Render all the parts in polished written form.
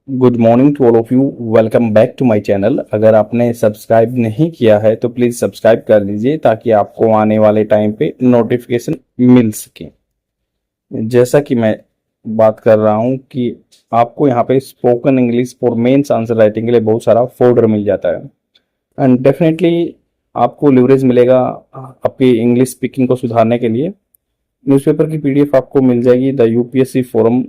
Good morning to all of you. Welcome back to my channel. अगर आपने subscribe नहीं किया है तो प्लीज सब्सक्राइब कर लीजिए ताकि आपको आने वाले टाइम पे नोटिफिकेशन मिल सके। जैसा कि मैं बात कर रहा हूं कि आपको यहाँ पे spoken English for mains answer writing के लिए बहुत सारा फोल्डर मिल जाता है एंड डेफिनेटली आपको लिवरेज मिलेगा आपकी इंग्लिश स्पीकिंग को सुधारने के लिए। न्यूज़पेपर की पीडीएफ आपको मिल जाएगी the UPSC forum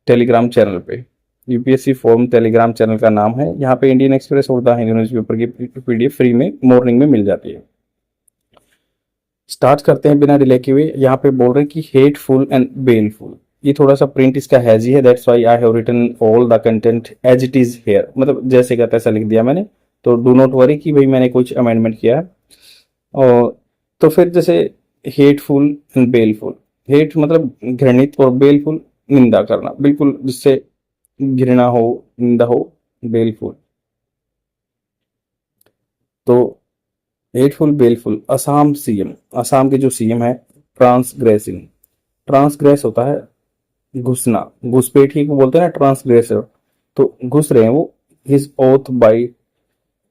Telegram channel पे। यूपीएससी फॉर्म टेलीग्राम चैनल का नाम है। यहाँ पे इंडियन एक्सप्रेस और द हिंदू न्यूज़पेपर की पीडीएफ फ्री में मॉर्निंग में मिल जाती है। स्टार्ट करते हैं बिना डिले के हुए। यहाँ पे बोल रहे हैं कि हेटफुल एंड बेलफुल। ये थोड़ा सा प्रिंट इसका हैजी है, that's why I have written all the content as it is here. मतलब जैसे कहता है ऐसा लिख दिया मैंने, तो डू नॉट वरी कि भाई मैंने कुछ अमेंडमेंट किया है। और तो फिर जैसे हेटफुल एंड बेलफुल, हेट मतलब घृणित और बेलफुल निंदा करना, बिल्कुल जिससे घृणा हो, निंदा हो, बेलफुल। तो हेटफुल बेलफुल। असम सीएम, असम के जो सीएम है ट्रांसग्रेसिंग। ट्रांसग्रेस होता है घुसना, घुसपैठी को बोलते हैं ना ट्रांसग्रेसर। तो घुस रहे हैं वो हिज ओथ बाई,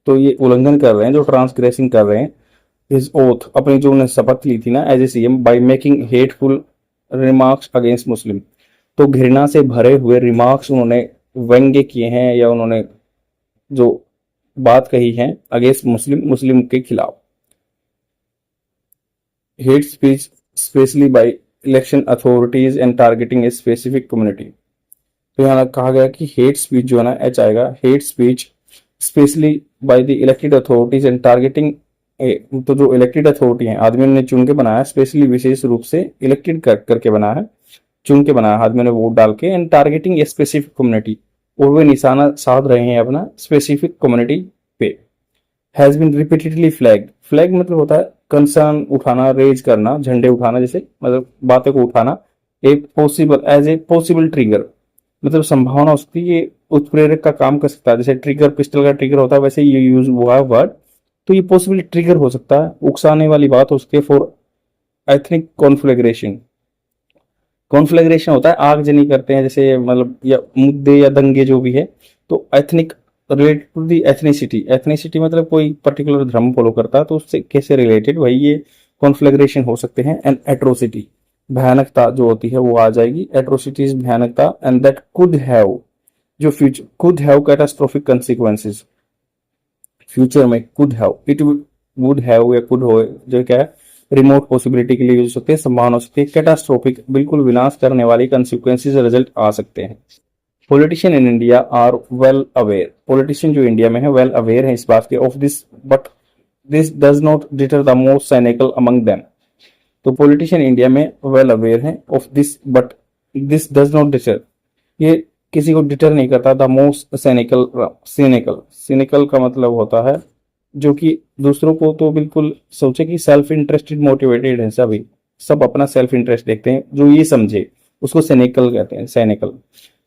तो ये उल्लंघन कर रहे हैं जो ट्रांसग्रेसिंग कर रहे हैं हिज ओथ, अपनी जो उन्होंने शपथ ली थी ना as a CM, by making hateful remarks against Muslim. तो घृणा से भरे हुए रिमार्क्स उन्होंने व्यंग्य किए हैं या उन्होंने जो बात कही है अगेंस्ट मुस्लिम, मुस्लिम के खिलाफ। Hate speech specially by election authorities and targeting a specific community. तो यहाँ कहा गया कि हेट स्पीच जो है ना, एच आएगा, hate speech specially by the elected authorities and targeting. तो जो इलेक्टेड अथॉरिटी है, आदमी ने चुन के बनाया, स्पेशली विशेष रूप से इलेक्टेड करके बनाया है, चुन के बनाया, आदमी ने वोट डाल के, and targeting a specific community, और वे निशाना साध रहे हैं अपना स्पेसिफिक कम्युनिटी पे। Has been repeatedly flag, flag मतलब होता है कंसर्न उठाना, रेज करना, झंडे उठाना, जैसे मतलब बातें को उठाना। एक possible as a possible trigger, मतलब संभावना हो सकती है ये उत्प्रेरक का काम कर सकता है। जैसे ट्रिगर पिस्टल का ट्रिगर होता है वैसे ये यूज हुआ है वर्ड, तो ये पॉसिबल ट्रिगर हो सकता है, उकसाने वाली बात हो सकती है। फॉर एथनिक कॉन्फ्लेग्रेशन, कॉन्फ्लेग्रेशन होता है आगजनी करते हैं, जैसे मतलब या मुद्दे या दंगे जो भी है। तो ethnic related to the ethnicity, ethnicity मतलब कोई पर्टिकुलर धर्म फॉलो करता है तो उससे कैसे रिलेटेड भाई ये कॉन्फ्लेग्रेशन हो सकते हैं। एंड एट्रोसिटी, भयानकता जो होती है वो आ जाएगी, एट्रोसिटीज भयानकता। एंड दैट कुड हैव, जो future could have catastrophic consequences, future में could have, it would have या कुड हो, जो क्या है रिमोट पॉसिबिलिटी के लिए यूज होते हैं, संभावना हो सकती है। कैटास्ट्रोफिक बिल्कुल विनाश करने वाली कंसिक्वेंसेस रिजल्ट आ सकते हैं। Politician in India are well aware, politician जो इंडिया में है वेल अवेयर है इस बात के, of this, but this does not deter the most cynical among them. तो पॉलिटिशियन इंडिया में वेल अवेयर है of this, but this does not deter, ये किसी को डिटर नहीं करता। The most cynical, cynical, cynical का मतलब होता है जो कि दूसरों को तो बिल्कुल सोचे कि सेल्फ इंटरेस्टेड मोटिवेटेड है, सभी सब अपना सेल्फ इंटरेस्ट देखते हैं, जो ये समझे उसको सैनिकल कहते हैं, सैनिकल।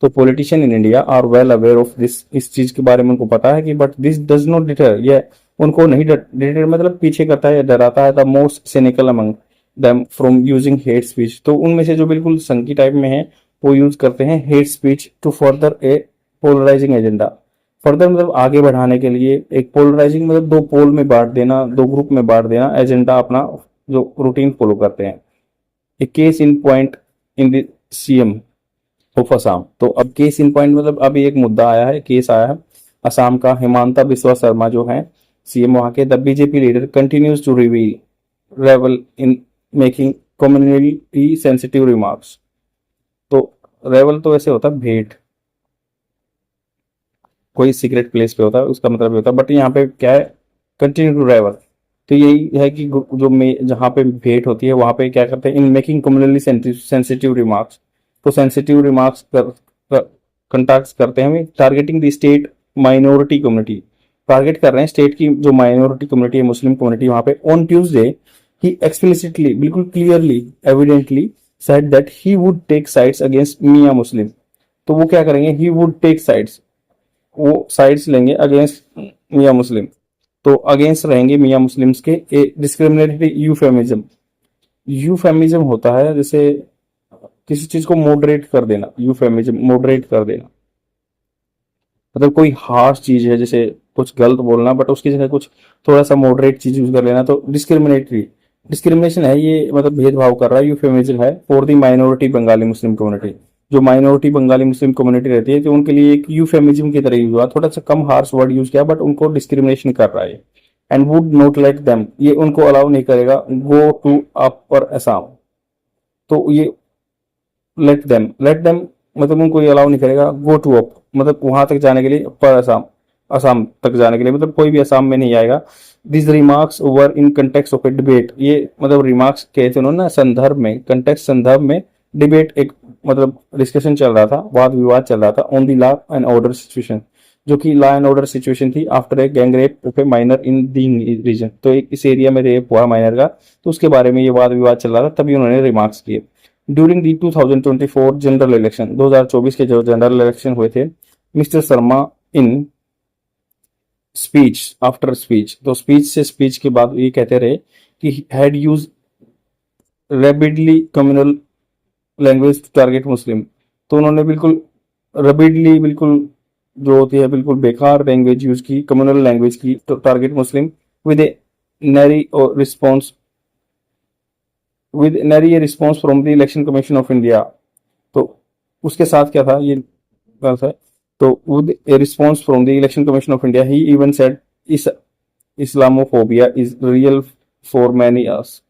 तो politician in India are well aware of this, इस चीज के बारे में उनको पता है कि, but this does not deter, ये उनको नहीं डिटर मतलब पीछे करता है या डराता है, the most सैनिकल among them from using hate speech. तो उनमें से जो बिल्कुल संकी टाइप में है वो यूज करते हैं hate speech to further a polarising agenda. Further मतलब आगे बढ़ाने के लिए, एक पोलराइजिंग मतलब दो पोल में बांट देना, दो ग्रुप में बांट देना, एजेंडा अपना जो रूटीन फॉलो करते हैं। A case in point in the CM of Assam. तो अब केस इन पॉइंट मतलब अभी एक मुद्दा आया है, केस आया है असम का। हिमांता बिस्वा शर्मा जो है सीएम वहां के, the BJP leader continues to reveal revel in making community sensitive remarks. तो रेवल तो ऐसे होता है भेंट, कोई सीक्रेट प्लेस पे होता है उसका मतलब होता है, बट यहाँ पे क्या है कंटिन्यू टू रेवल। तो यही है कि जो जहाँ पे भेंट होती है वहां पे क्या करते हैं, in making communally sensitive remarks. तो सेंसिटिव रिमार्क्स कंटैक्ट करते हैं, targeting the state minority community, target कर रहे हैं स्टेट की जो माइनॉरिटी कम्युनिटी है, मुस्लिम कम्युनिटी वहां पे। ऑन ट्यूसडे ही एक्सप्लिसिटली, बिल्कुल clearly, evidently said that he would take sides against Miya Muslim. तो वो क्या करेंगे, ही वुड टेक साइड्स, वो साइड्स लेंगे अगेंस्ट मियां मुस्लिम। तो अगेंस्ट रहेंगे मियां मुस्लिम्स के। ए डिस्क्रिमिनेटरी यूफेमिज्म, यूफेमिज्म होता है जैसे किसी चीज को मॉडरेट कर देना, यूफेमिज्म मॉडरेट कर देना। मतलब कोई हार्श चीज है जैसे कुछ गलत बोलना, बट उसकी जगह कुछ थोड़ा सा मॉडरेट चीज यूज कर लेना, तो डिस्क्रिमिनेशन है ये, मतलब भेदभाव कर रहा है, यूफेमिज्म है for the minority Bengali Muslim community. जो माइनॉरिटी बंगाली मुस्लिम कम्युनिटी रहती है तो उनके लिए एक यूफेमिज्म की तरह यूज हुआ, थोड़ा सा कम हार्श वर्ड यूज किया, बट उनको डिस्क्रिमिनेशन कर रहा है। And would not let them, ये उनको अलाउ नहीं करेगा गो टू अपर असम। तो ये लेट देम मतलब उनको ये अलाउ नहीं करेगा गो टू अप, मतलब वहां तक जाने के लिए, अपर असम, असम तक जाने के लिए, मतलब कोई भी असम में नहीं आएगा। This remarks were in context of A debate, ये मतलब रिमार्क्स कहे थे उन्होंने संदर्भ में, कंटेक्स्ट संदर्भ में, डिबेट एक मतलब डिस्कशन चल रहा था, वाद विवाद चल रहा था on the law and order situation, जो कि लॉ एंड ऑर्डर सिचुएशन थी after a gang rape of a minor in the region. तो एक इस एरिया में रेप हुआ माइनर का, तो उसके बारे में ये वाद विवाद चल रहा था, तभी उन्होंने रिमार्क्स किए। ड्यूरिंग दी 2024 जनरल इलेक्शन, 2024 के जो जनरल इलेक्शन हुए थे, Mister Sharma in speech after speech, तो स्पीच के बाद ये कहते रहे कि had use rapidly communal language to target Muslim. तो उन्होंने बिल्कुल रैपिडली, बिल्कुल जो होती है बिल्कुल बेकार लैंग्वेज यूज की, कम्युनल लैंग्वेज की, तो target Muslim with a nary response with nary response from the election commission of India. तो उसके साथ क्या था, ये बात है, तो with a response from the election commission of India he even said इस Islamophobia is real for many us.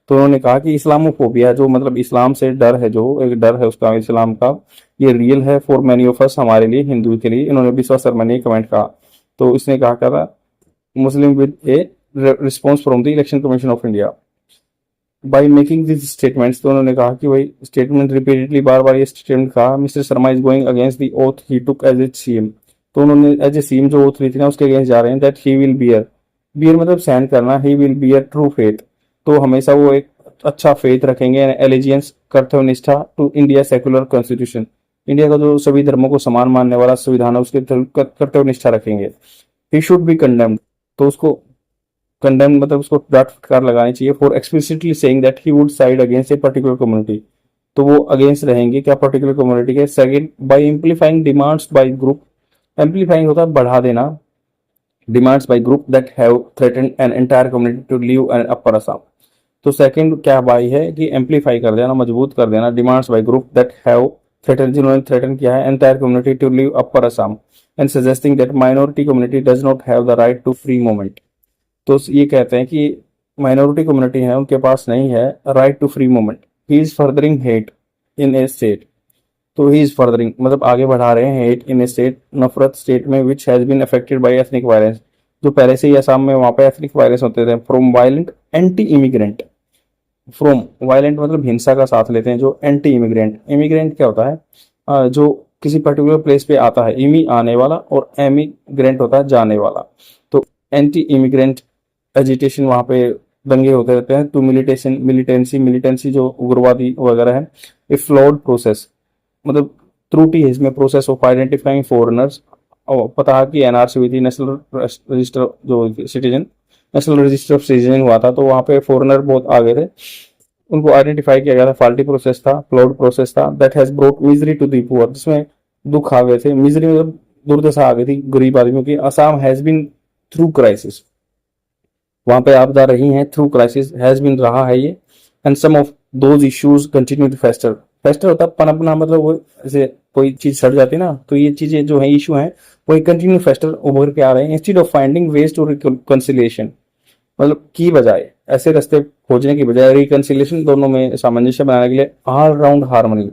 तो उन्होंने कहा कि इस्लामोफोबिया, जो मतलब इस्लाम से डर है, जो एक डर है उसका इस्लाम का, ये रियल है फॉर मैनी ऑफ अस, हमारे लिए, हिंदू के लिए। इन्होंने विश्वास शर्मा ने कमेंट कहा। तो इसने कहा क्या था, Muslim with a response from the election commission of India by making this statements. तो उन्होंने कहा कि भाई स्टेटमेंट रिपीटेडली, बार बार ये स्टेटमेंट कहा, mister Sharma is going against the oath he took as a CM. तो उन्होंने एज ए सीएम जो ओथ ली थी ना, उसके अगेंस्ट जा रहे हैं, that he will bear, bear मतलब सहन करना, he will bear true faith, तो हमेशा वो एक अच्छा फेथ रखेंगे, एलिजियंस कर्तव्य निष्ठा to India secular constitution, India का जो सभी धर्मों को समान मानने वाला संविधान है उसके कर्तव्य निष्ठा रखेंगे। ही शुड बी कंडेम्ड, तो उसको कंडेम मतलब उसको डांट फटकार लगानी चाहिए, for explicitly saying that he would side against a particular community, तो वो अगेंस्ट रहेंगे क्या, पर्टिकुलर कम्युनिटी के। Second, by amplifying demands by group, amplifying होता है बढ़ा देना, demands by group that have threatened an entire community to leave an Upper Assam. तो सेकंड क्या बाई है कि एम्पलीफाई कर देना, मजबूत कर देना, demands by group that have threaten, जिन्होंने थ्रेटन किया है entire community to leave Upper Assam, and suggesting that minority community does not have the right to free movement. तो ये कहते हैं कि माइनॉरिटी कम्युनिटी है उनके पास नहीं है right to free movement. He is furthering hate in a state, तो ही इज फर्दरिंग मतलब आगे बढ़ा रहे हैं हेट इन ए स्टेट, नफरत स्टेट में, which has been affected by ethnic violence, जो पहले से ही असम में वहां पे एथनिक वायलेंस होते थे, from violent anti immigrant, from violent मतलब हिंसा का साथ लेते हैं, जो एंटी इमिग्रेंट, इमिग्रेंट क्या होता है, जो किसी पर्टिकुलर प्लेस पे आता है, इमी आने वाला और एमिग्रेंट होता है जाने वाला, तो एंटी इमिग्रेंट एजिटेशन वहां पे दंगे होते रहते हैं। टू मिलिटेशन, मिलिटेंसी जो उग्रवादी वगैरह है। ए फ्लॉड प्रोसेस मतलब त्रुटि है इसमें, प्रोसेस ऑफ आइडेंटिफाइंग फॉरेनर्स, और पता है कि एनआरसी हुई थी, नेशनल रजिस्टर जो citizen, national register of citizen हुआ था, तो वहां पे फॉरेनर बहुत आगे थे, उनको आइडेंटिफाई किया गया था, फाल्टी प्रोसेस था, फ्लॉड प्रोसेस था, that has brought misery to the poor, जिसमें दुख आ गए थे, मिजरी मतलब दुर्दशा आ गई थी गरीब आदमियों की। Assam has been through crisis, वहां पे आपदा रही हैं, थ्रू क्राइसिस हैज बीन रहा है ये, and some of those issues continue to fester, fester होता है पनपना, मतलब वो जैसे कोई चीज सड़ जाती है ना, तो ये चीजें जो है इशू हैं वो कंटिन्यू फेस्टर उभर के आ रहे हैं, instead of finding ways to reconciliation, मतलब की बजाय ऐसे रास्ते खोजने की बजाय रिकंसिलिएशन, दोनों में सामंजस्य बनाने के लिए all round harmony,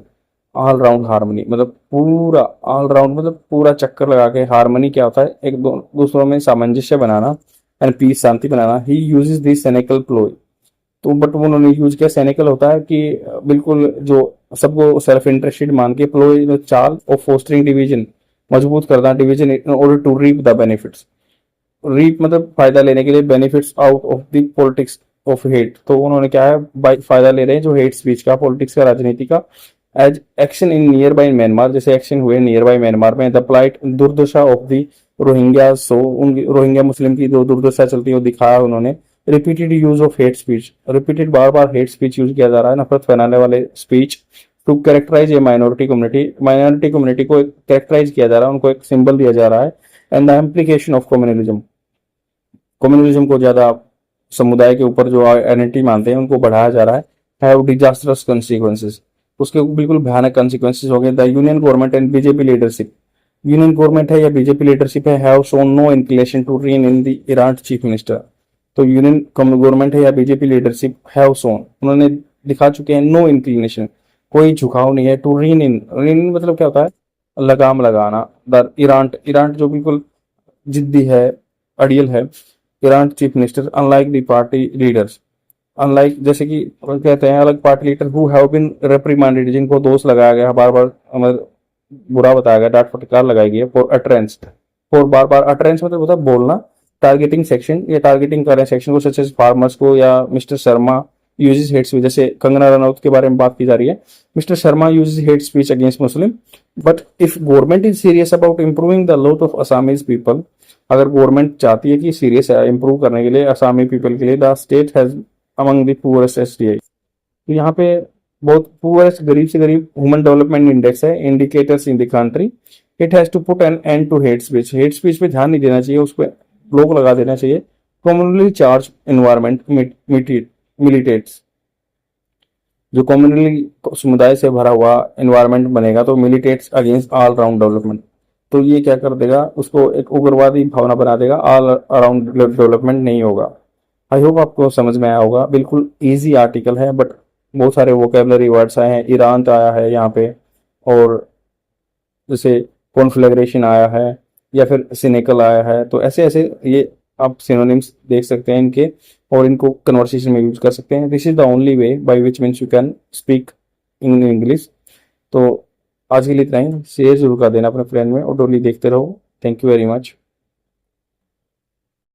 all round harmony मतलब पूरा ऑल राउंड मतलब पूरा चक्कर लगा के, हार्मनी क्या होता है, एक दूसरों में सामंजस्य बनाना, एंड पीस शांति बनाना। He uses this cynical ploy, तो बट उन्होंने यूज किया, सेनेकल होता है कि बिल्कुल जो सबको सेल्फ इंटरेस्टेड मान के, प्लोय चाल ऑफ फोस्टरिंग डिवीजन, मजबूत करना division in order to reap the benefits, reap मतलब फायदा लेने के लिए, benefits out of the politics of hate, तो उन्होंने क्या है फायदा ले रहे हैं जो हेट स्पीच का, पॉलिटिक्स का, राजनीति का। As action in nearby Myanmar, जैसे एक्शन हुए नियर बाई म्यांमार में, द प्लाइट दुर्दशा ऑफ द रोहिंग्या, सो उनकी रोहिंग्या मुस्लिम की जो दुर्दशा चलती है वो दिखाया उन्होंने। Repeated use of hate speech, repeated बार बार हेट स्पीच यूज किया जा रहा है, नफरत फैलाने वाले speech, to characterise a minority community को कैरेक्टराइज किया जा रहा है, उनको एक सिंबल दिया जा रहा है। And the implication of communalism को ज्यादा समुदाय के ऊपर जो आइडेंटिटी मानते हैं उनको बढ़ाया जा रहा है। हैव डिजास्टरस consequences, उसके बिल्कुल भयानक consequences हो गए। The union government and BJP leadership, union government है या बीजेपी लीडरशिप है, have shown no inclination to rein in the errant chief minister. तो यूनियन गवर्नमेंट है या बीजेपी लीडरशिप हैव शोन, उन्होंने दिखा चुके हैं नो इंक्लिनेशन, कोई झुकाव नहीं है, टू रीन मतलब क्या होता है, लगाम लगाना। द ईरान जो बिल्कुल जिद्दी है, अड़ियल है, ईरान chief minister unlike the party leaders, unlike जैसे कि कहते हैं अलग party leader who have been reprimanded, जिनको दोष लगाया गया, बार बार बुरा बताया गया, डांट फटकार लगाई गई है, for utterance, for bar bar utterance मतलब होता है बोलना, टारगेटिंग सेक्शन, ये टारगेटिंग कर रहे हैं सेक्शन को, सच एज फार्मर्स को, या mister Sharma uses hate speech, जैसे कंगना रनौत के बारे में बात की जा रही है, mister Sharma uses hate speech against Muslim. But if government is serious about improving the lot of Assamese people, अगर गवर्नमेंट चाहती है कि सीरियस है इंप्रूव करने के लिए असमी पीपल के लिए, the state has among the poorest SDI, तो यहाँ पे बहुत पुअरेस्ट, गरीब से गरीब ह्यूमन डेवलपमेंट इंडेक्स है, indicators in the country. It has to put an end to hate speech, hate speech पे ध्यान नहीं देना चाहिए, उस पर रोक लगा देना चाहिए। कॉमनली चार्ज एनवायरमेंट मिलिटेट्स, जो कॉमनली समुदाय से भरा हुआ एनवायरमेंट बनेगा तो मिलिटेट्स अगेंस्ट ऑल राउंड डेवलपमेंट, तो ये क्या कर देगा, उसको एक उग्रवादी भावना बना देगा, ऑल अराउंड डेवलपमेंट नहीं होगा। आई होप आपको समझ में आया होगा, बिल्कुल इजी आर्टिकल है, बट बहुत सारे वोकेबलरी वर्ड्स आए हैं, ईरान आया है यहाँ पे, और जैसे कॉन्फ्लेग्रेशन आया है, या फिर सिनेकल आया है, तो ऐसे ऐसे ये आप सिनोनिम्स देख सकते हैं इनके, और इनको कन्वर्सेशन में यूज कर सकते हैं। This is the only way by which means you can speak in English. तो आज के लिए इतना ही, शेयर जरूर कर देना अपने फ्रेंड में, और डोली देखते रहो। Thank you very much.